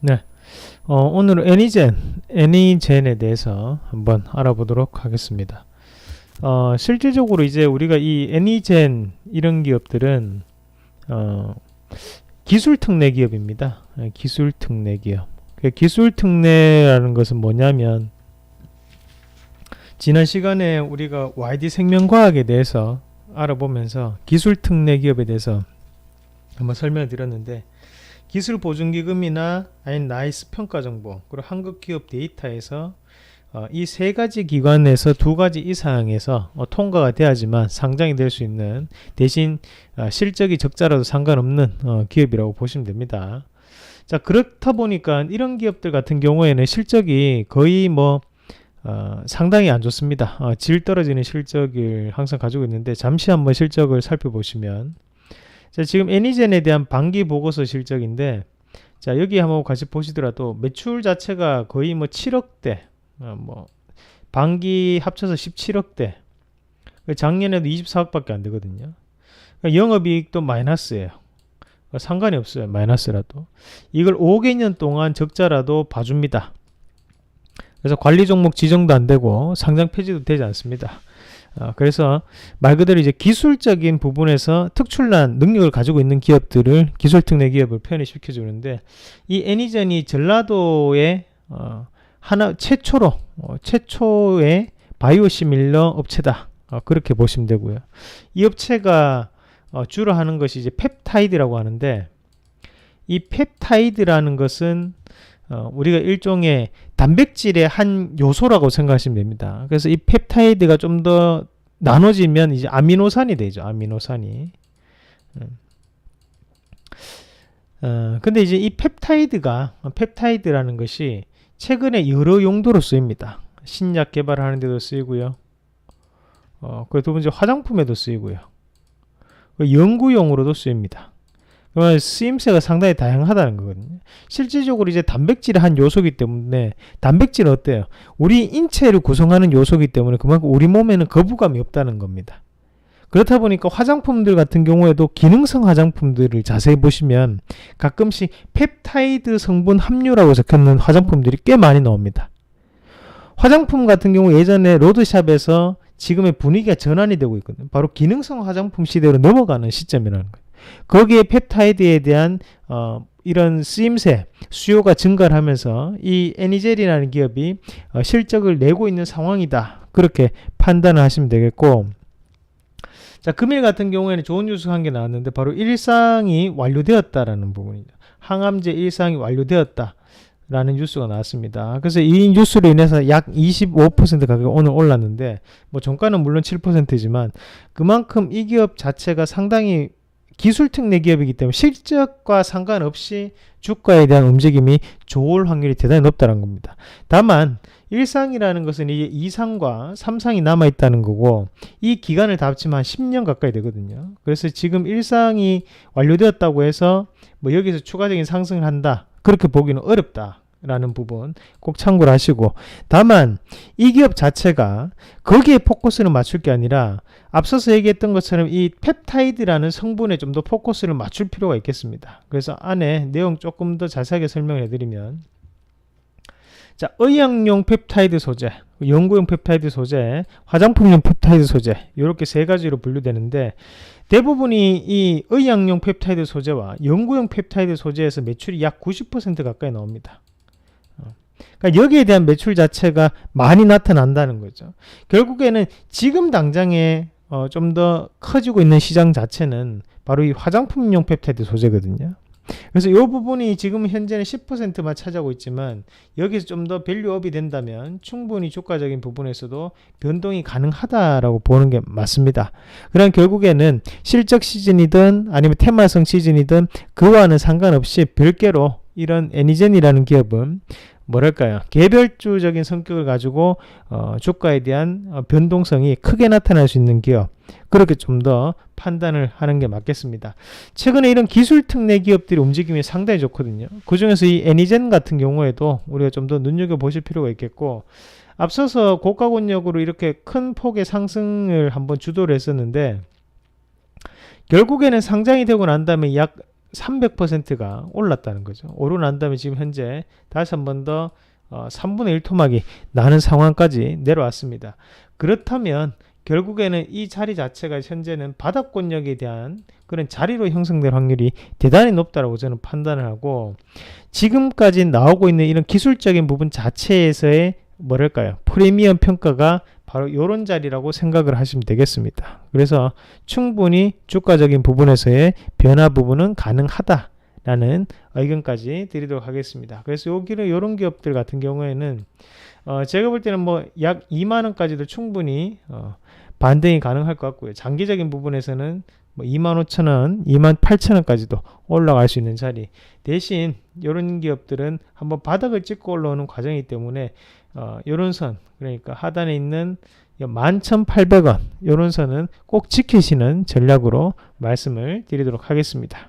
네. 오늘은 애니젠에 대해서 한번 알아보도록 하겠습니다. 실질적으로 이제 우리가 이 애니젠 이런 기업들은 기술 특례 기업입니다. 기술 특례 기업. 기술 특례라는 것은 뭐냐면 지난 시간에 우리가 YD 생명과학에 대해서 알아보면서 기술 특례 기업에 대해서 한번 설명을 드렸는데, 기술 보증기금이나 아니면 나이스 평가정보 그리고 한국기업 데이터에서 이 세 가지 기관에서 두 가지 이상에서 통과가 돼야지만 상장이 될 수 있는, 대신 실적이 적자라도 상관없는 기업이라고 보시면 됩니다. 자, 그렇다 보니까 이런 기업들 같은 경우에는 실적이 거의 상당히 안 좋습니다. 질 떨어지는 실적을 항상 가지고 있는데, 잠시 한번 실적을 살펴보시면, 자, 지금 애니젠에 대한 반기 보고서 실적인데, 자, 여기 한번 같이 보시더라도 매출 자체가 거의 7억대, 반기 합쳐서 17억대, 작년에도 24억밖에 안 되거든요. 영업이익도 마이너스예요. 상관이 없어요. 마이너스라도. 이걸 5개년 동안 적자라도 봐줍니다. 그래서 관리 종목 지정도 안 되고 상장 폐지도 되지 않습니다. 그래서 말 그대로 이제 기술적인 부분에서 특출난 능력을 가지고 있는 기업들을 기술 특례 기업을 표현을 시켜주는데, 이 애니젠이 전라도의 최초의 바이오시밀러 업체다. 그렇게 보시면 되고요. 이 업체가 주로 하는 것이 이제 펩타이드라고 하는데, 이 펩타이드라는 것은 우리가 일종의 단백질의 한 요소라고 생각하시면 됩니다. 그래서 이 펩타이드가 좀 더 나눠지면 이제 아미노산이 되죠. 아미노산이. 근데 이제 이 펩타이드라는 것이 최근에 여러 용도로 쓰입니다. 신약 개발하는 데도 쓰이고요. 그리고 두 번째 화장품에도 쓰이고요. 연구용으로도 쓰입니다. 그러면 쓰임새가 상당히 다양하다는 거거든요. 실질적으로 이제 단백질의 한 요소이기 때문에, 단백질은 어때요? 우리 인체를 구성하는 요소이기 때문에 그만큼 우리 몸에는 거부감이 없다는 겁니다. 그렇다 보니까 화장품들 같은 경우에도 기능성 화장품들을 자세히 보시면 가끔씩 펩타이드 성분 함유라고 적혀있는 화장품들이 꽤 많이 나옵니다. 화장품 같은 경우 예전에 로드샵에서 지금의 분위기가 전환이 되고 있거든요. 바로 기능성 화장품 시대로 넘어가는 시점이라는 거예요. 거기에 펩타이드에 대한 이런 쓰임새, 수요가 증가를 하면서 이 애니젤이라는 기업이 실적을 내고 있는 상황이다. 그렇게 판단을 하시면 되겠고, 자, 금일 같은 경우에는 좋은 뉴스 한 개 나왔는데, 바로 일상이 완료되었다라는 부분이죠. 항암제 일상이 완료되었다 라는 뉴스가 나왔습니다. 그래서 이 뉴스로 인해서 약 25% 가격이 오늘 올랐는데, 종가는 물론 7%지만 그만큼 이 기업 자체가 상당히 기술 특례 기업이기 때문에 실적과 상관없이 주가에 대한 움직임이 좋을 확률이 대단히 높다는 겁니다. 다만 일상이라는 것은 이제 2상과 3상이 남아있다는 거고, 이 기간을 다 합치면 한 10년 가까이 되거든요. 그래서 지금 일상이 완료되었다고 해서 여기서 추가적인 상승을 한다, 그렇게 보기는 어렵다 라는 부분 꼭 참고를 하시고, 다만 이 기업 자체가 거기에 포커스를 맞출 게 아니라 앞서서 얘기했던 것처럼 이 펩타이드라는 성분에 좀 더 포커스를 맞출 필요가 있겠습니다. 그래서 안에 내용 조금 더 자세하게 설명을 해드리면, 자, 의약용 펩타이드 소재, 연구용 펩타이드 소재, 화장품용 펩타이드 소재, 이렇게 세 가지로 분류되는데, 대부분이 이 의약용 펩타이드 소재와 연구용 펩타이드 소재에서 매출이 약 90% 가까이 나옵니다. 그러니까 여기에 대한 매출 자체가 많이 나타난다는 거죠. 결국에는 지금 당장에 좀 더 커지고 있는 시장 자체는 바로 이 화장품용 펩타이드 소재거든요. 그래서 이 부분이 지금 현재는 10%만 차지하고 있지만, 여기서 좀 더 밸류업이 된다면 충분히 주가적인 부분에서도 변동이 가능하다라고 보는 게 맞습니다. 그럼 결국에는 실적 시즌이든 아니면 테마성 시즌이든 그와는 상관없이 별개로 이런 애니젠이라는 기업은 개별주적인 성격을 가지고 주가에 대한 변동성이 크게 나타날 수 있는 기업, 그렇게 좀 더 판단을 하는 게 맞겠습니다. 최근에 이런 기술 특례 기업들이 움직임이 상당히 좋거든요. 그 중에서 이 애니젠 같은 경우에도 우리가 좀 더 눈여겨보실 필요가 있겠고, 앞서서 고가권역으로 이렇게 큰 폭의 상승을 한번 주도를 했었는데, 결국에는 상장이 되고 난 다음에 약 300%가 올랐다는 거죠. 오르고 난 다음에 지금 현재 다시 한 번 더 3분의 1 토막이 나는 상황까지 내려왔습니다. 그렇다면 결국에는 이 자리 자체가 현재는 바닥권역에 대한 그런 자리로 형성될 확률이 대단히 높다고 저는 판단을 하고, 지금까지 나오고 있는 이런 기술적인 부분 자체에서의 뭐랄까요, 프리미엄 평가가 바로 이런 자리라고 생각을 하시면 되겠습니다. 그래서 충분히 주가적인 부분에서의 변화 부분은 가능하다라는 의견까지 드리도록 하겠습니다. 그래서 여기는 이런 기업들 같은 경우에는 제가 볼 때는 뭐 약 2만 원까지도 충분히 반등이 가능할 것 같고요. 장기적인 부분에서는 뭐 25,000원, 28,000원까지도 올라갈 수 있는 자리. 대신 이런 기업들은 한번 바닥을 찍고 올라오는 과정이기 때문에 이런 선, 그러니까 하단에 있는 11,800원 이런 선은 꼭 지키시는 전략으로 말씀을 드리도록 하겠습니다.